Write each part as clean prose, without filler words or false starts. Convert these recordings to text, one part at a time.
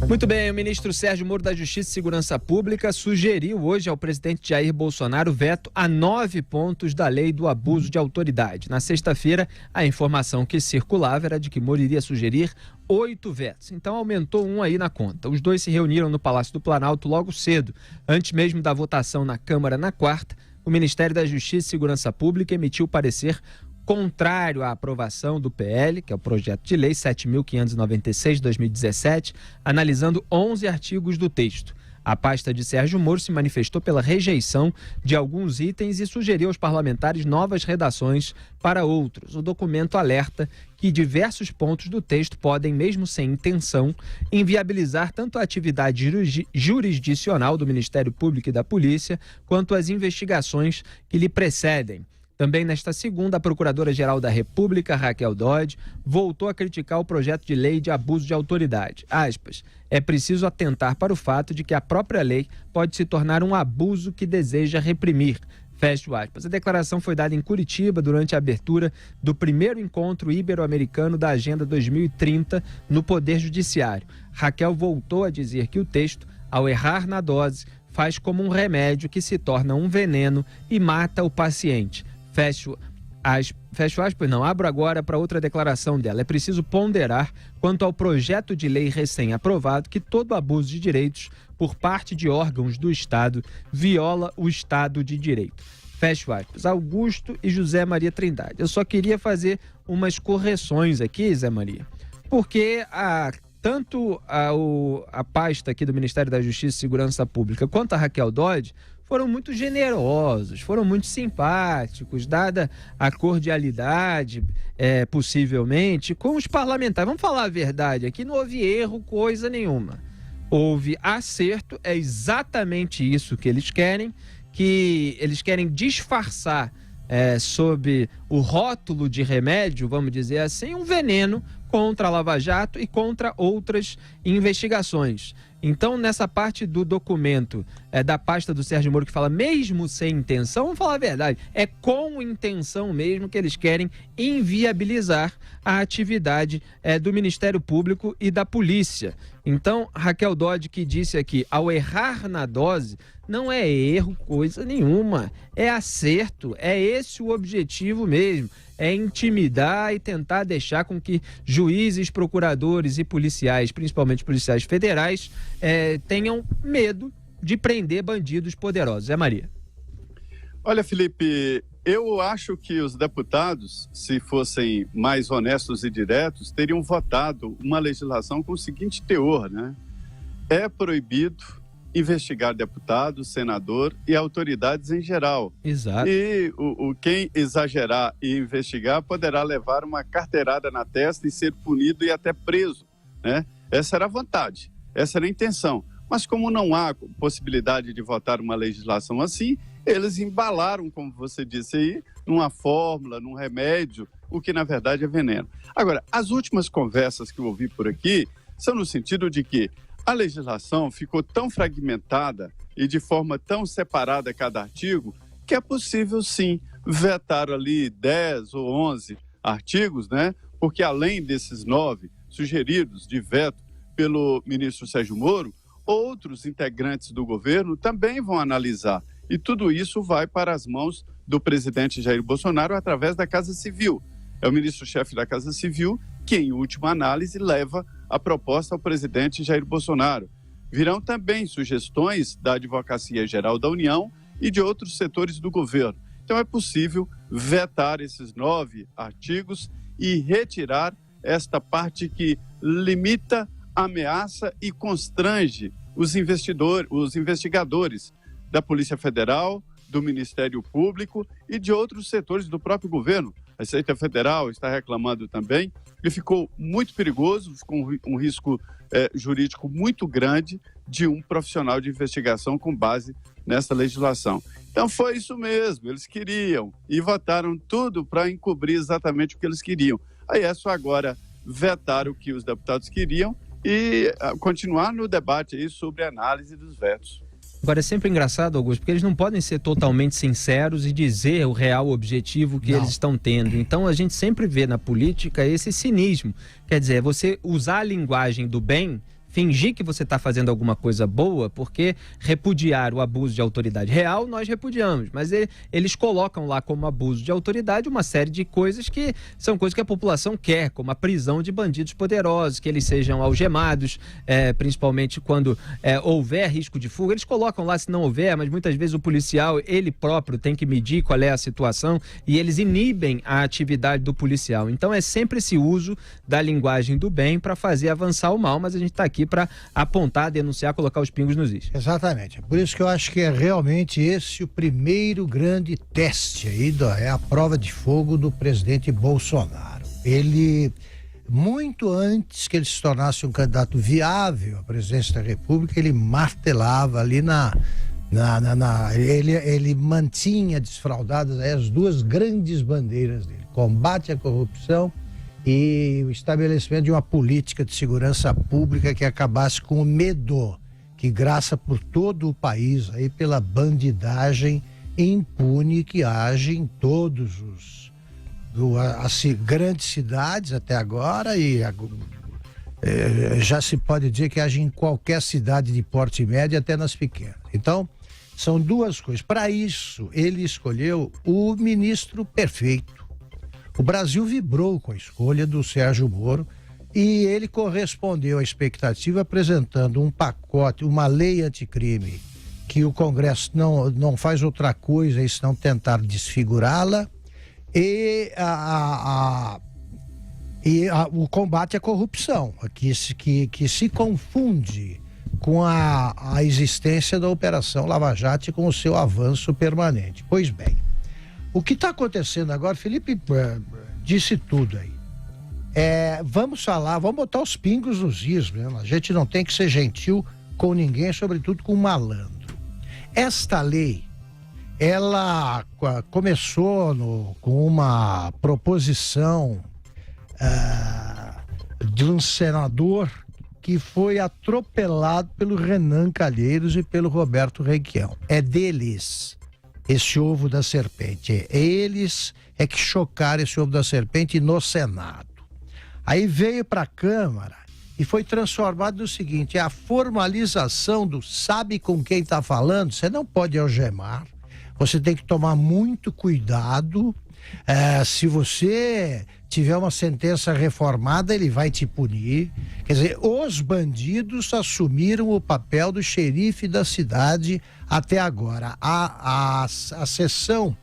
Muito bem, o ministro Sérgio Moro da Justiça e Segurança Pública sugeriu hoje ao presidente Jair Bolsonaro veto a 9 pontos da lei do abuso de autoridade. Na sexta-feira, a informação que circulava era de que Moro iria sugerir 8 vetos. Então aumentou um aí na conta. Os dois se reuniram no Palácio do Planalto logo cedo, antes mesmo da votação na Câmara na quarta. O Ministério da Justiça e Segurança Pública emitiu parecer contrário à aprovação do PL, que é o projeto de lei 7.596 de 2017, analisando 11 artigos do texto. A pasta de Sérgio Moro se manifestou pela rejeição de alguns itens e sugeriu aos parlamentares novas redações para outros. O documento alerta que diversos pontos do texto podem, mesmo sem intenção, inviabilizar tanto a atividade jurisdicional do Ministério Público e da Polícia, quanto as investigações que lhe precedem. Também nesta segunda, a Procuradora-Geral da República, Raquel Dodge, voltou a criticar o projeto de lei de abuso de autoridade. Aspas, é preciso atentar para o fato de que a própria lei pode se tornar um abuso que deseja reprimir. Fecho aspas. A declaração foi dada em Curitiba durante a abertura do primeiro encontro ibero-americano da Agenda 2030 no Poder Judiciário. Raquel voltou a dizer que o texto, ao errar na dose, faz como um remédio que se torna um veneno e mata o paciente. Fecho aspas, não. Abro agora para outra declaração dela. É preciso ponderar quanto ao projeto de lei recém-aprovado que todo abuso de direitos por parte de órgãos do Estado viola o Estado de Direito. Fecho aspas. Augusto e José Maria Trindade. Eu só queria fazer umas correções aqui, Zé Maria, porque tanto a pasta aqui do Ministério da Justiça e Segurança Pública quanto a Raquel Dodge foram muito generosos, foram muito simpáticos, dada a cordialidade, possivelmente, com os parlamentares. Vamos falar a verdade aqui, não houve erro, coisa nenhuma. Houve acerto, é exatamente isso que eles querem disfarçar sob o rótulo de remédio, vamos dizer assim, um veneno contra a Lava Jato e contra outras investigações. Então, nessa parte do documento da pasta do Sérgio Moro que fala mesmo sem intenção, vamos falar a verdade, é com intenção mesmo que eles querem inviabilizar a atividade do Ministério Público e da Polícia. Então, Raquel Dodge, que disse aqui, ao errar na dose, não é erro, coisa nenhuma, é acerto, é esse o objetivo mesmo, é intimidar e tentar deixar com que juízes, procuradores e policiais, principalmente policiais federais, tenham medo de prender bandidos poderosos. Zé Maria. Olha, Felipe, eu acho que os deputados, se fossem mais honestos e diretos, teriam votado uma legislação com o seguinte teor, né? É proibido investigar deputado, senador e autoridades em geral. Exato. E quem exagerar e investigar poderá levar uma carteirada na testa e ser punido e até preso, né? Essa era a vontade, essa era a intenção. Mas como não há possibilidade de votar uma legislação assim, eles embalaram, como você disse aí, numa fórmula, num remédio, o que na verdade é veneno. Agora, as últimas conversas que eu ouvi por aqui são no sentido de que a legislação ficou tão fragmentada e de forma tão separada cada artigo que é possível, sim, vetar ali 10 ou 11 artigos, né? Porque além desses 9 sugeridos de veto pelo ministro Sérgio Moro, outros integrantes do governo também vão analisar. E tudo isso vai para as mãos do presidente Jair Bolsonaro através da Casa Civil. É o ministro-chefe da Casa Civil que, em última análise, leva a proposta ao presidente Jair Bolsonaro. Virão também sugestões da Advocacia Geral da União e de outros setores do governo. Então é possível vetar esses 9 artigos e retirar esta parte que limita, ameaça e constrange os investigadores da Polícia Federal, do Ministério Público e de outros setores do próprio governo. A Receita Federal está reclamando também e ficou muito perigoso, com um risco jurídico muito grande de um profissional de investigação com base nessa legislação. Então foi isso mesmo, eles queriam e votaram tudo para encobrir exatamente o que eles queriam. Aí é só agora vetar o que os deputados queriam e continuar no debate aí sobre a análise dos vetos. Agora, é sempre engraçado, Augusto, porque eles não podem ser totalmente sinceros e dizer o real objetivo que eles estão tendo. Então, a gente sempre vê na política esse cinismo. Quer dizer, você usar a linguagem do bem, fingir que você está fazendo alguma coisa boa, porque repudiar o abuso de autoridade real, nós repudiamos, mas eles colocam lá como abuso de autoridade uma série de coisas que são coisas que a população quer, como a prisão de bandidos poderosos, que eles sejam algemados, principalmente quando houver risco de fuga. Eles colocam lá se não houver, mas muitas vezes o policial, ele próprio tem que medir qual é a situação e eles inibem a atividade do policial. Então é sempre esse uso da linguagem do bem para fazer avançar o mal, mas a gente está aqui para apontar, denunciar, colocar os pingos nos is. Exatamente. Por isso que eu acho que é realmente esse o primeiro grande teste aí, é a prova de fogo do presidente Bolsonaro. Ele, muito antes que ele se tornasse um candidato viável à presidência da República, ele martelava ali ele mantinha desfraudadas as duas grandes bandeiras dele: combate à corrupção e o estabelecimento de uma política de segurança pública que acabasse com o medo que graça por todo o país aí pela bandidagem impune que age em todos as grandes cidades até agora e já se pode dizer que age em qualquer cidade de porte médio até nas pequenas. Então, são duas coisas. Para isso, ele escolheu o ministro perfeito. O Brasil vibrou com a escolha do Sérgio Moro e ele correspondeu à expectativa apresentando um pacote, uma lei anticrime, que o Congresso não faz outra coisa senão tentar desfigurá-la, e o combate à corrupção, que se confunde com a existência da Operação Lava Jato e com o seu avanço permanente. Pois bem, o que está acontecendo agora, Felipe disse tudo aí. Vamos botar os pingos nos is mesmo. A gente não tem que ser gentil com ninguém, sobretudo com malandro. Esta lei, ela começou com uma proposição de um senador que foi atropelado pelo Renan Calheiros e pelo Roberto Requião. É deles esse ovo da serpente. Eles que chocaram esse ovo da serpente no Senado. Aí veio para a Câmara e foi transformado no seguinte: a formalização do sabe com quem está falando. Você não pode algemar, você tem que tomar muito cuidado. Se você tiver uma sentença reformada, ele vai te punir. Quer dizer, os bandidos assumiram o papel do xerife da cidade até agora. A sessão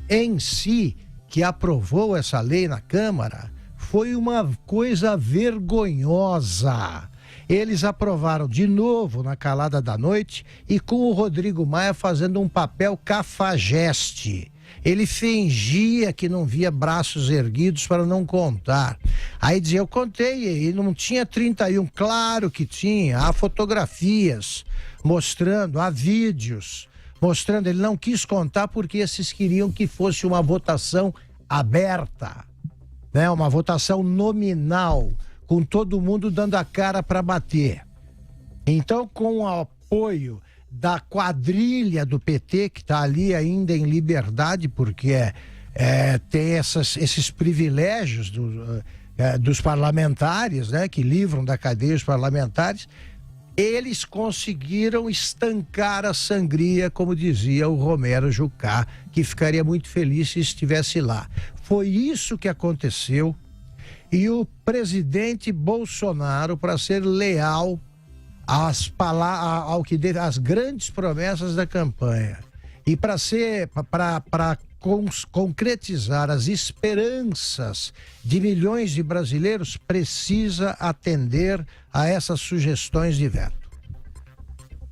em si, que aprovou essa lei na Câmara, foi uma coisa vergonhosa. Eles aprovaram de novo na calada da noite e com o Rodrigo Maia fazendo um papel cafajeste. Ele fingia que não via braços erguidos para não contar. Aí dizia, eu contei, e não tinha 31. Claro que tinha. Há fotografias mostrando, há vídeos mostrando. Ele não quis contar porque esses queriam que fosse uma votação aberta, né? Uma votação nominal, com todo mundo dando a cara para bater. Então, com o apoio da quadrilha do PT, que está ali ainda em liberdade, porque tem esses privilégios dos parlamentares, né, que livram da cadeia os parlamentares, eles conseguiram estancar a sangria, como dizia o Romero Jucá, que ficaria muito feliz se estivesse lá. Foi isso que aconteceu, e o presidente Bolsonaro, para ser leal às grandes promessas da campanha e para concretizar as esperanças de milhões de brasileiros, precisa atender a essas sugestões de veto.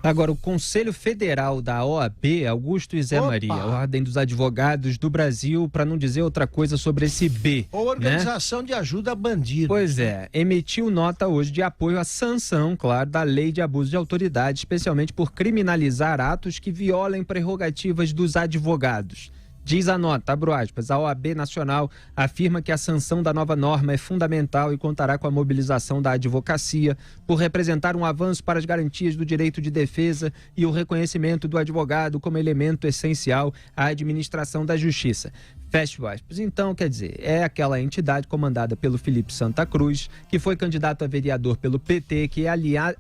Agora, o Conselho Federal da OAB, Augusto e Zé Maria, a Ordem dos Advogados do Brasil, para não dizer outra coisa sobre esse B. Organização, né, de ajuda a bandidos. Pois é, emitiu nota hoje de apoio à sanção, claro, da lei de abuso de autoridade, especialmente por criminalizar atos que violem prerrogativas dos advogados. Diz a nota, abro aspas, a OAB Nacional afirma que a sanção da nova norma é fundamental e contará com a mobilização da advocacia por representar um avanço para as garantias do direito de defesa e o reconhecimento do advogado como elemento essencial à administração da justiça. Fecha aspas. Então, quer dizer, é aquela entidade comandada pelo Felipe Santa Cruz, que foi candidato a vereador pelo PT, que é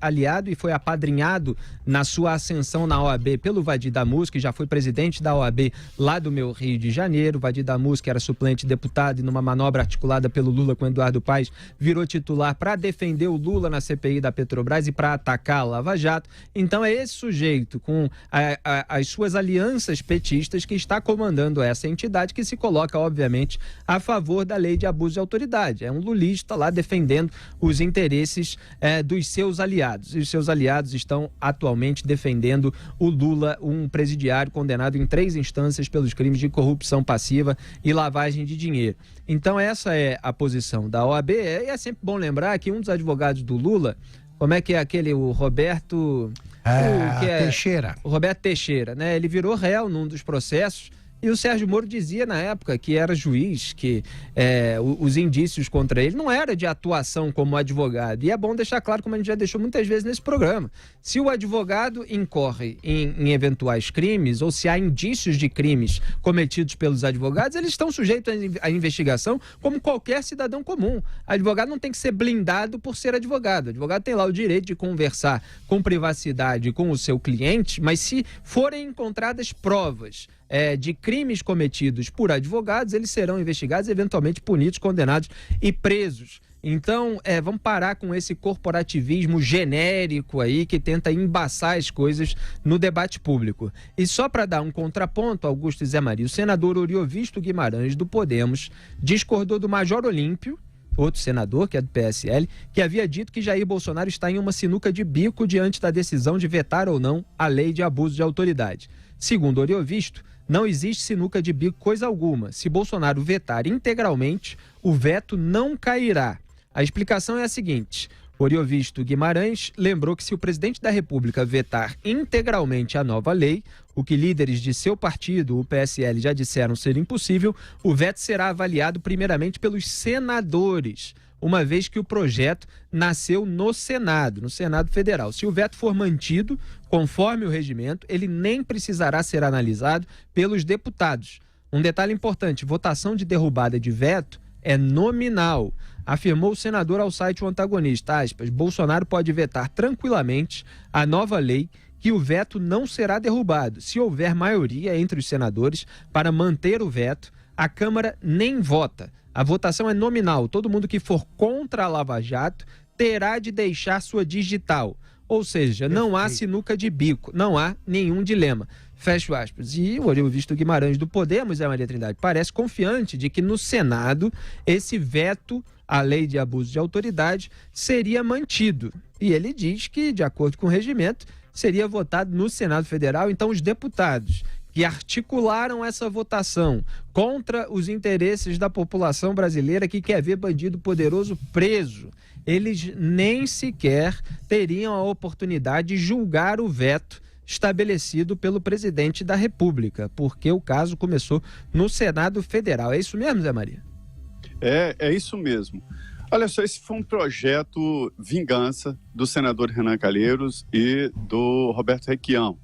aliado e foi apadrinhado na sua ascensão na OAB pelo Vadir Damus, que já foi presidente da OAB lá do meu Rio de Janeiro. Vadir Damus, que era suplente deputado e numa manobra articulada pelo Lula com Eduardo Paes, virou titular para defender o Lula na CPI da Petrobras e para atacar a Lava Jato. Então é esse sujeito com as suas alianças petistas que está comandando essa entidade, que se coloca, obviamente, a favor da lei de abuso de autoridade. É um lulista lá defendendo os interesses dos seus aliados. E os seus aliados estão atualmente defendendo o Lula, um presidiário condenado em 3 instâncias pelos crimes de corrupção passiva e lavagem de dinheiro. Então essa é a posição da OAB. E é sempre bom lembrar que um dos advogados do Lula, como é que é aquele, o Roberto... Teixeira. O Roberto Teixeira, né? Ele virou réu num dos processos. E o Sérgio Moro dizia na época que era juiz, que os indícios contra ele não era de atuação como advogado. E é bom deixar claro, como a gente já deixou muitas vezes nesse programa, se o advogado incorre em eventuais crimes ou se há indícios de crimes cometidos pelos advogados, eles estão sujeitos à investigação como qualquer cidadão comum. Advogado não tem que ser blindado por ser advogado. O advogado tem lá o direito de conversar com privacidade com o seu cliente, mas se forem encontradas provas de crimes cometidos por advogados, eles serão investigados, eventualmente punidos, condenados e presos. Então, vamos parar com esse corporativismo genérico aí que tenta embaçar as coisas no debate público. E só para dar um contraponto, Augusto e Zé Maria, o senador Oriovisto Guimarães, do Podemos, discordou do Major Olímpio, outro senador, que é do PSL, que havia dito que Jair Bolsonaro está em uma sinuca de bico diante da decisão de vetar ou não a lei de abuso de autoridade. Segundo Oriovisto, não existe sinuca de bico coisa alguma. Se Bolsonaro vetar integralmente, o veto não cairá. A explicação é a seguinte: Oriovisto Guimarães lembrou que se o presidente da República vetar integralmente a nova lei, o que líderes de seu partido, o PSL, já disseram ser impossível, o veto será avaliado primeiramente pelos senadores, uma vez que o projeto nasceu no Senado Federal. Se o veto for mantido, conforme o regimento, ele nem precisará ser analisado pelos deputados. Um detalhe importante: votação de derrubada de veto é nominal. Afirmou o senador ao site O Antagonista, aspas, Bolsonaro pode vetar tranquilamente a nova lei que o veto não será derrubado. Se houver maioria entre os senadores para manter o veto, a Câmara nem vota. A votação é nominal. Todo mundo que for contra a Lava Jato terá de deixar sua digital. Ou seja, não há sinuca de bico, não há nenhum dilema. Fecho aspas. E o Oriovisto Guimarães do Podemos, Zé Maria Trindade, parece confiante de que no Senado esse veto à lei de abuso de autoridade seria mantido. E ele diz que, de acordo com o regimento, seria votado no Senado Federal. Então, os deputados que articularam essa votação contra os interesses da população brasileira que quer ver bandido poderoso preso, eles nem sequer teriam a oportunidade de julgar o veto estabelecido pelo presidente da República, porque o caso começou no Senado Federal. É isso mesmo, Zé Maria? É isso mesmo. Olha só, esse foi um projeto vingança do senador Renan Calheiros e do Roberto Requião.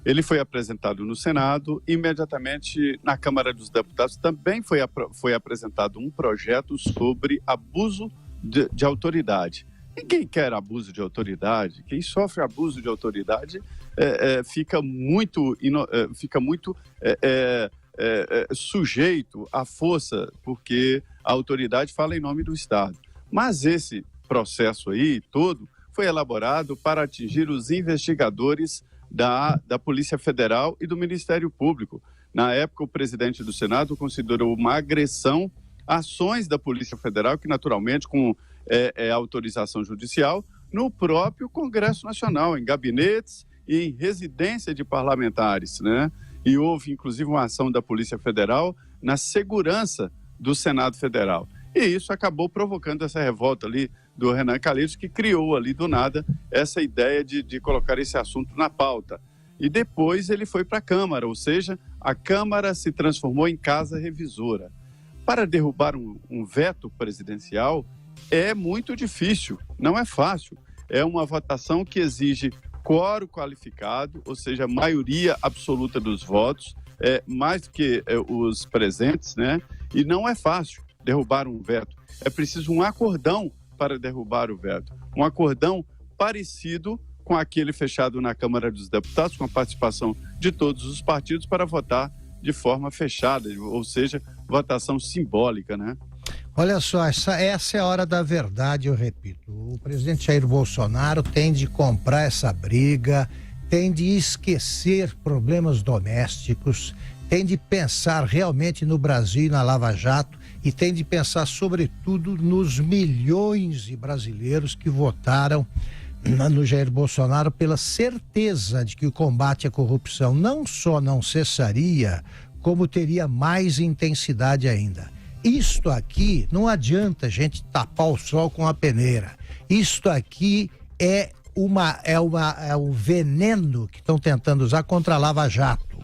Ele foi apresentado no Senado, imediatamente na Câmara dos Deputados também foi apresentado um projeto sobre abuso de autoridade. Ninguém quer abuso de autoridade. Quem sofre abuso de autoridade fica muito sujeito à força, porque a autoridade fala em nome do Estado. Mas esse processo aí todo foi elaborado para atingir os investigadores da Polícia Federal e do Ministério Público. Na época, o presidente do Senado considerou uma agressão ações da Polícia Federal, que naturalmente com autorização judicial, no próprio Congresso Nacional, em gabinetes e em residência de parlamentares, né? E houve, inclusive, uma ação da Polícia Federal na segurança do Senado Federal. E isso acabou provocando essa revolta ali do Renan Calheiros, que criou ali do nada essa ideia de colocar esse assunto na pauta. E depois ele foi para a Câmara, ou seja, a Câmara se transformou em casa revisora. Para derrubar um veto presidencial é muito difícil, não é fácil. É uma votação que exige quórum qualificado, ou seja, maioria absoluta dos votos, mais do que os presentes, né? E não é fácil derrubar um veto. É preciso um acordão para derrubar o veto. Um acordão parecido com aquele fechado na Câmara dos Deputados, com a participação de todos os partidos para votar de forma fechada, ou seja, votação simbólica, né? Olha só, essa é a hora da verdade, eu repito. O presidente Jair Bolsonaro tem de comprar essa briga, tem de esquecer problemas domésticos, tem de pensar realmente no Brasil e na Lava Jato e tem de pensar, sobretudo, nos milhões de brasileiros que votaram no Jair Bolsonaro pela certeza de que o combate à corrupção não só não cessaria, como teria mais intensidade ainda. Isto aqui não adianta a gente tapar o sol com a peneira. Isto aqui é um veneno que estão tentando usar contra a Lava Jato.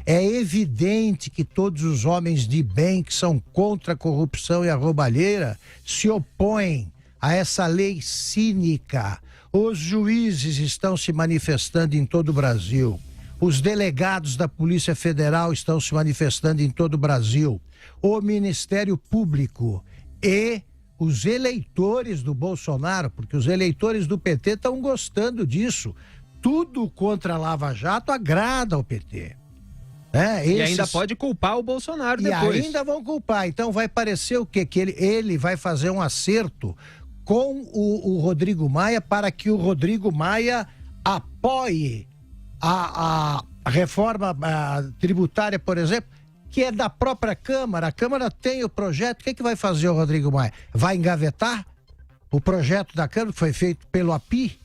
É evidente que todos os homens de bem que são contra a corrupção e a roubalheira se opõem a essa lei cínica. Os juízes estão se manifestando em todo o Brasil. Os delegados da Polícia Federal estão se manifestando em todo o Brasil. O Ministério Público e os eleitores do Bolsonaro, porque os eleitores do PT estão gostando disso. Tudo contra a Lava Jato agrada ao PT. E ainda pode culpar o Bolsonaro depois. E ainda vão culpar. Então vai parecer o quê? Que ele vai fazer um acerto com o Rodrigo Maia para que o Rodrigo Maia apoie a reforma tributária, por exemplo, que é da própria Câmara. A Câmara tem o projeto. O que vai fazer o Rodrigo Maia? Vai engavetar o projeto da Câmara que foi feito pelo API?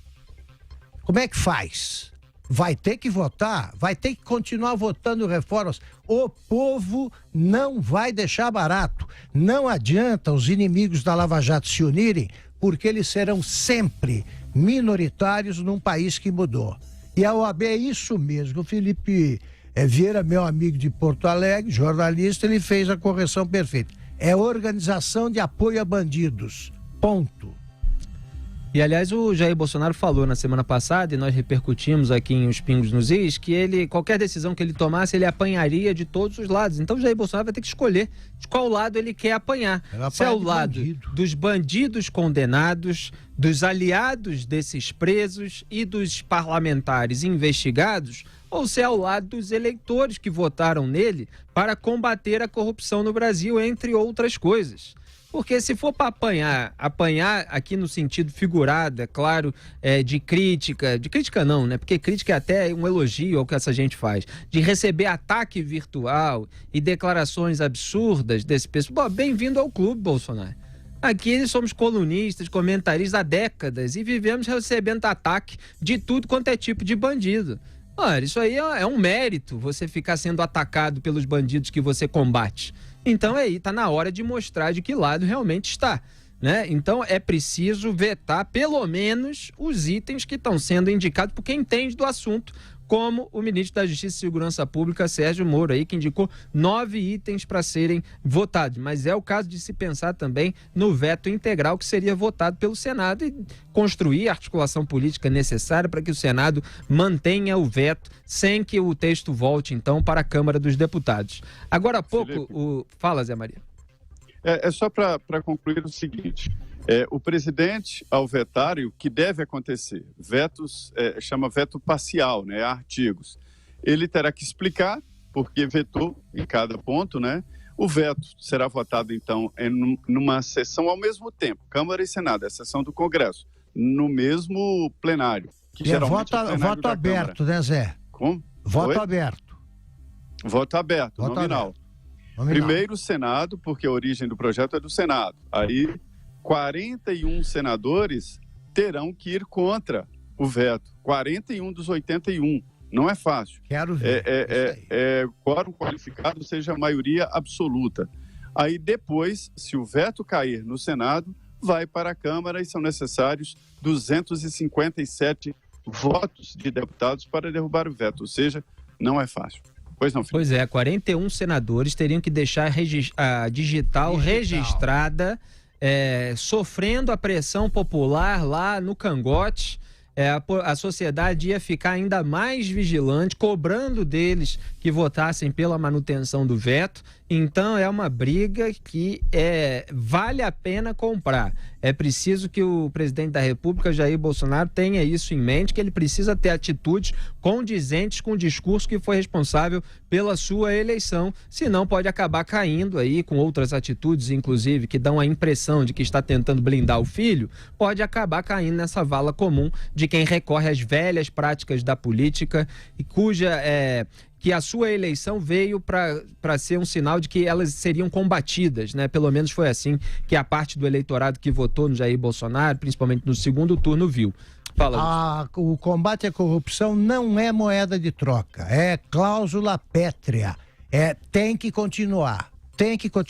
Como é que faz? Vai ter que votar, vai ter que continuar votando reformas. O povo não vai deixar barato. Não adianta os inimigos da Lava Jato se unirem, porque eles serão sempre minoritários num país que mudou. E a OAB é isso mesmo. O Felipe Vieira, meu amigo de Porto Alegre, jornalista, ele fez a correção perfeita. É organização de apoio a bandidos. Ponto. E, aliás, o Jair Bolsonaro falou na semana passada, e nós repercutimos aqui em Os Pingos nos Is, que qualquer decisão que ele tomasse, ele apanharia de todos os lados. Então o Jair Bolsonaro vai ter que escolher de qual lado ele quer apanhar. Se é o lado dos bandidos condenados, dos aliados desses presos e dos parlamentares investigados, ou se é ao lado dos eleitores que votaram nele para combater a corrupção no Brasil, entre outras coisas. Porque se for para apanhar aqui no sentido figurado, é claro, de crítica não, né? Porque crítica é até um elogio ao que essa gente faz, de receber ataque virtual e declarações absurdas desse pessoal. Bem-vindo ao clube, Bolsonaro. Aqui somos colunistas, comentaristas há décadas e vivemos recebendo ataque de tudo quanto é tipo de bandido. Olha, isso aí é um mérito, você ficar sendo atacado pelos bandidos que você combate. Então aí está na hora de mostrar de que lado realmente está, né? Então é preciso vetar pelo menos os itens que estão sendo indicados por quem entende do assunto, como o ministro da Justiça e Segurança Pública, Sérgio Moro, aí, que indicou 9 itens para serem votados. Mas é o caso de se pensar também no veto integral que seria votado pelo Senado e construir a articulação política necessária para que o Senado mantenha o veto sem que o texto volte, então, para a Câmara dos Deputados. Agora há pouco, Fala, Zé Maria. É só para concluir o seguinte... o presidente, ao vetar, e o que deve acontecer, chama veto parcial, né, artigos. Ele terá que explicar porque vetou em cada ponto, né? O veto será votado, então, numa sessão ao mesmo tempo, Câmara e Senado, a sessão do Congresso, no mesmo plenário. Que voto aberto, né, Zé? Como? Voto aberto. Voto aberto, nominal. Primeiro o Senado, porque a origem do projeto é do Senado. Aí 41 senadores terão que ir contra o veto. 41 dos 81. Não é fácil. Quero ver. Quórum qualificado, seja a maioria absoluta. Aí depois, se o veto cair no Senado, vai para a Câmara e são necessários 257 votos de deputados para derrubar o veto. Ou seja, não é fácil. Pois não, Felipe? Pois é, 41 senadores teriam que deixar a digital registrada, sofrendo a pressão popular lá no cangote, a sociedade ia ficar ainda mais vigilante, cobrando deles que votassem pela manutenção do veto. Então é uma briga que vale a pena comprar. É preciso que o presidente da República, Jair Bolsonaro, tenha isso em mente, que ele precisa ter atitudes condizentes com o discurso que foi responsável pela sua eleição, senão pode acabar caindo aí com outras atitudes, inclusive, que dão a impressão de que está tentando blindar o filho, pode acabar caindo nessa vala comum de quem recorre às velhas práticas da política e que a sua eleição veio para ser um sinal de que elas seriam combatidas, né? Pelo menos foi assim que a parte do eleitorado que votou no Jair Bolsonaro, principalmente no segundo turno, viu. Fala. O combate à corrupção não é moeda de troca, é cláusula pétrea. Tem que continuar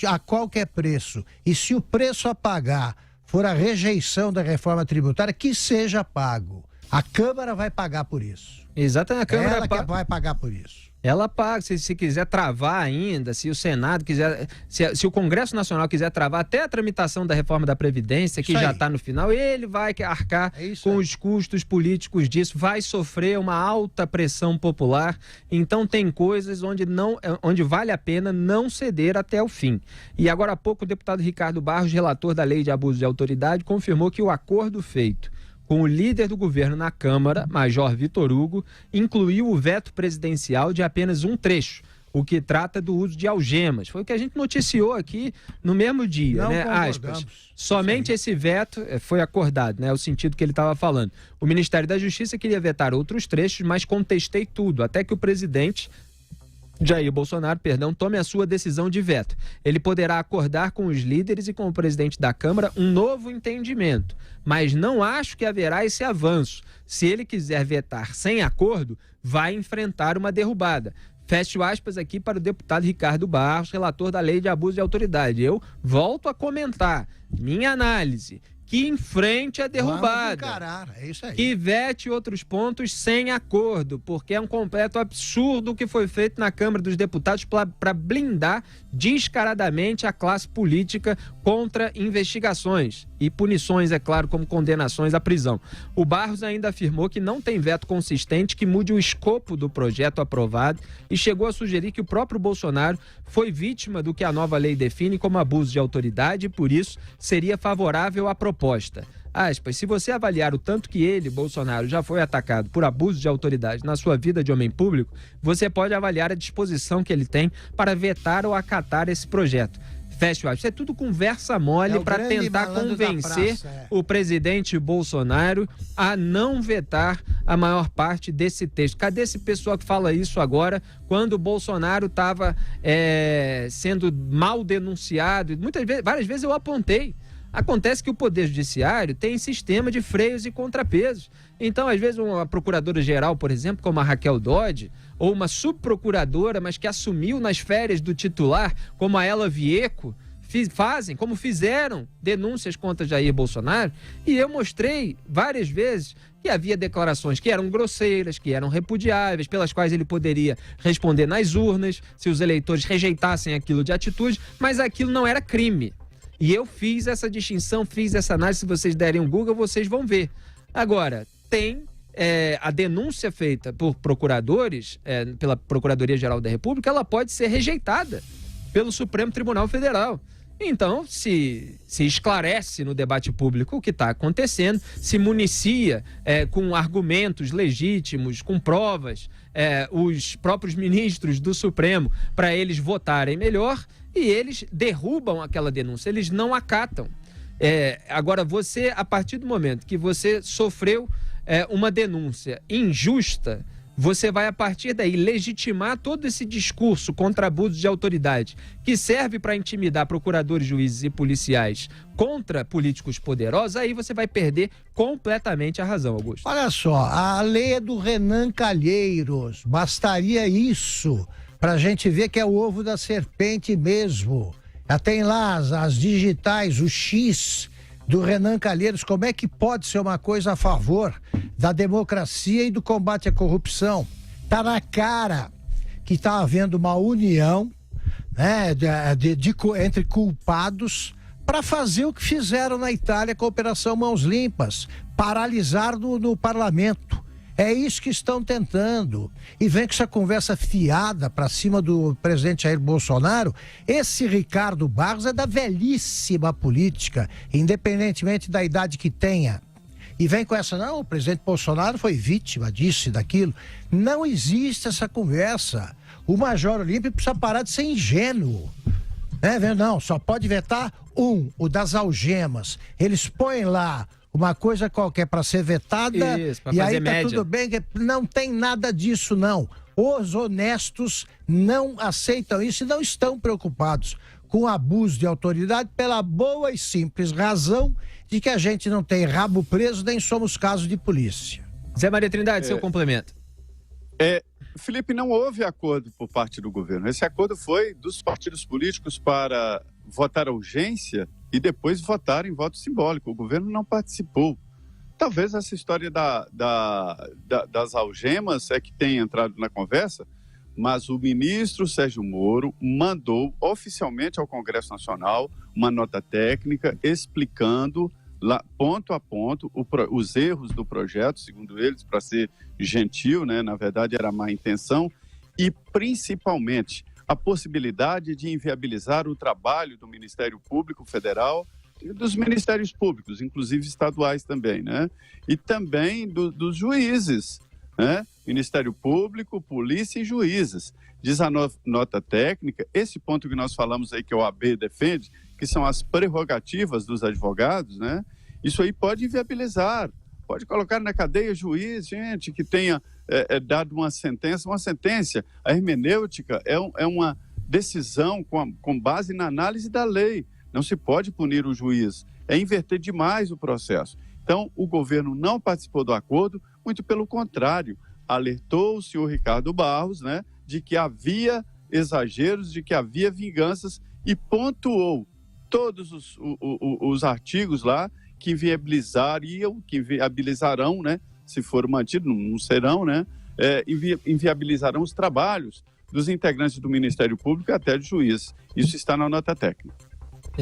a qualquer preço. E se o preço a pagar for a rejeição da reforma tributária, que seja pago. A Câmara vai pagar por isso. Exatamente, a Câmara vai pagar por isso. Ela paga, se quiser travar ainda, se o Senado quiser, se o Congresso Nacional quiser travar até a tramitação da reforma da Previdência, que já está no final, ele vai arcar com os custos políticos disso, vai sofrer uma alta pressão popular. Então tem coisas onde vale a pena não ceder até o fim. E agora há pouco o deputado Ricardo Barros, relator da Lei de Abuso de Autoridade, confirmou que o acordo feito com o líder do governo na Câmara, Major Vitor Hugo, incluiu o veto presidencial de apenas um trecho, o que trata do uso de algemas. Foi o que a gente noticiou aqui no mesmo dia, né? Aspas. Somente esse veto foi acordado, né? O sentido que ele estava falando. O Ministério da Justiça queria vetar outros trechos, mas contestei tudo, até que o presidente Jair Bolsonaro, tome a sua decisão de veto. Ele poderá acordar com os líderes e com o presidente da Câmara um novo entendimento, mas não acho que haverá esse avanço. Se ele quiser vetar sem acordo, vai enfrentar uma derrubada. Fecho aspas aqui para o deputado Ricardo Barros, relator da Lei de Abuso de Autoridade. Eu volto a comentar minha análise. Que enfrente a derrubada, é isso aí. Que vete outros pontos sem acordo, porque é um completo absurdo o que foi feito na Câmara dos Deputados para blindar descaradamente a classe política contra investigações e punições, é claro, como condenações à prisão. O Barros ainda afirmou que não tem veto consistente que mude o escopo do projeto aprovado e chegou a sugerir que o próprio Bolsonaro foi vítima do que a nova lei define como abuso de autoridade e, por isso, seria favorável à proposta. Aspas, se você avaliar o tanto que ele, Bolsonaro, já foi atacado por abuso de autoridade na sua vida de homem público, você pode avaliar a disposição que ele tem para vetar ou acatar esse projeto. Fecha aspas. Isso é tudo conversa mole para tentar convencer o presidente Bolsonaro a não vetar a maior parte desse texto. Cadê esse pessoal que fala isso agora, quando o Bolsonaro estava sendo mal denunciado? Várias vezes eu apontei. Acontece que o Poder Judiciário tem sistema de freios e contrapesos. Então, às vezes, uma procuradora-geral, por exemplo, como a Raquel Dodge, ou uma subprocuradora, mas que assumiu nas férias do titular, como a Ela Vieco, como fizeram denúncias contra Jair Bolsonaro, e eu mostrei várias vezes que havia declarações que eram grosseiras, que eram repudiáveis, pelas quais ele poderia responder nas urnas, se os eleitores rejeitassem aquilo de atitude, mas aquilo não era crime. E eu fiz essa distinção, fiz essa análise. Se vocês derem um Google, vocês vão ver. Agora, tem a denúncia feita por procuradores, pela Procuradoria-Geral da República, ela pode ser rejeitada pelo Supremo Tribunal Federal. Então, se esclarece no debate público o que está acontecendo, se municia com argumentos legítimos, com provas, os próprios ministros do Supremo, para eles votarem melhor, e eles derrubam aquela denúncia, eles não acatam. Agora, você, a partir do momento que você sofreu uma denúncia injusta, você vai, a partir daí, legitimar todo esse discurso contra abuso de autoridade, que serve para intimidar procuradores, juízes e policiais contra políticos poderosos, aí você vai perder completamente a razão, Augusto. Olha só, a lei é do Renan Calheiros, bastaria isso para a gente ver que é o ovo da serpente mesmo. Já tem lá as digitais, o X do Renan Calheiros. Como é que pode ser uma coisa a favor da democracia e do combate à corrupção? Tá na cara que está havendo uma união, né, entre culpados para fazer o que fizeram na Itália com a Operação Mãos Limpas, paralisar no parlamento. É isso que estão tentando. E vem com essa conversa fiada para cima do presidente Jair Bolsonaro. Esse Ricardo Barros é da velhíssima política, independentemente da idade que tenha. E vem com essa, não, o presidente Bolsonaro foi vítima disso e daquilo. Não existe essa conversa. O Major Olímpio precisa parar de ser ingênuo. Não, só pode vetar o das algemas. Eles põem lá uma coisa qualquer para ser vetada. Isso, pra e fazer aí tá média. tudo bem, não tem nada disso não. Os honestos não aceitam isso e não estão preocupados com abuso de autoridade pela boa e simples razão de que a gente não tem rabo preso nem somos caso de polícia. Zé Maria Trindade, seu complemento. Felipe, não houve acordo por parte do governo. Esse acordo foi dos partidos políticos para votar a urgência e depois votar em voto simbólico. O governo não participou. Talvez essa história das algemas é que tenha entrado na conversa, mas o ministro Sérgio Moro mandou oficialmente ao Congresso Nacional uma nota técnica explicando lá, ponto a ponto, os erros do projeto, segundo eles, para ser gentil, né? Na verdade era má intenção, e principalmente a possibilidade de inviabilizar o trabalho do Ministério Público Federal e dos Ministérios Públicos, inclusive estaduais também, né? E também dos juízes, né? Ministério Público, polícia e juízes. Diz a nota técnica, esse ponto que nós falamos aí que o AB defende, que são as prerrogativas dos advogados, né? Isso aí pode inviabilizar, pode colocar na cadeia juiz, gente, que tenha dado uma sentença. A hermenêutica é uma decisão com base na análise da lei. Não se pode punir o juiz, é inverter demais o processo. Então, o governo não participou do acordo, muito pelo contrário, alertou o senhor Ricardo Barros, né, de que havia exageros, de que havia vinganças e pontuou todos os artigos lá que inviabilizarão, né, se for mantido, não serão, né, inviabilizarão os trabalhos dos integrantes do Ministério Público e até de juiz. Isso está na nota técnica.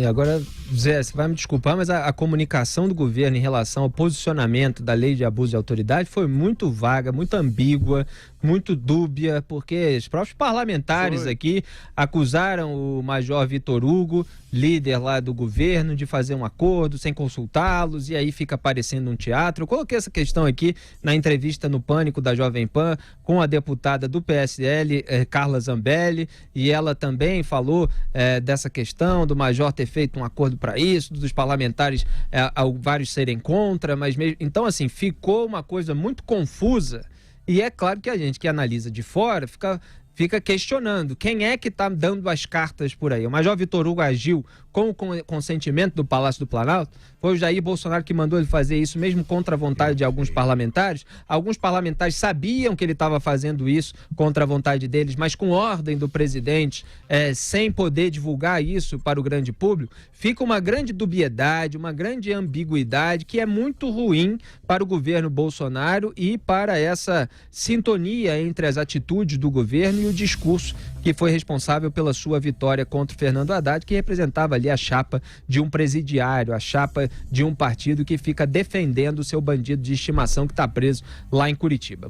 Agora, Zé, você vai me desculpar, mas a comunicação do governo em relação ao posicionamento da lei de abuso de autoridade foi muito vaga, muito ambígua, muito dúbia, porque os próprios parlamentares aqui acusaram o Major Vitor Hugo, líder lá do governo, de fazer um acordo sem consultá-los, e aí fica parecendo um teatro. Eu coloquei essa questão aqui na entrevista no Pânico da Jovem Pan com a deputada do PSL, Carla Zambelli, e ela também falou dessa questão do Major ter feito um acordo para isso, dos parlamentares vários serem contra, mas mesmo... Então, assim, ficou uma coisa muito confusa. E é claro que a gente que analisa de fora fica questionando quem é que está dando as cartas por aí. O Major Vitor Hugo agiu com o consentimento do Palácio do Planalto? Foi o Jair Bolsonaro que mandou ele fazer isso, mesmo contra a vontade de alguns parlamentares? Alguns parlamentares sabiam que ele estava fazendo isso contra a vontade deles, mas com ordem do presidente, sem poder divulgar isso para o grande público. Fica uma grande dubiedade, uma grande ambiguidade que é muito ruim para o governo Bolsonaro e para essa sintonia entre as atitudes do governo e o discurso que foi responsável pela sua vitória contra o Fernando Haddad, que representava ali a chapa de um presidiário, a chapa de um partido que fica defendendo o seu bandido de estimação que está preso lá em Curitiba.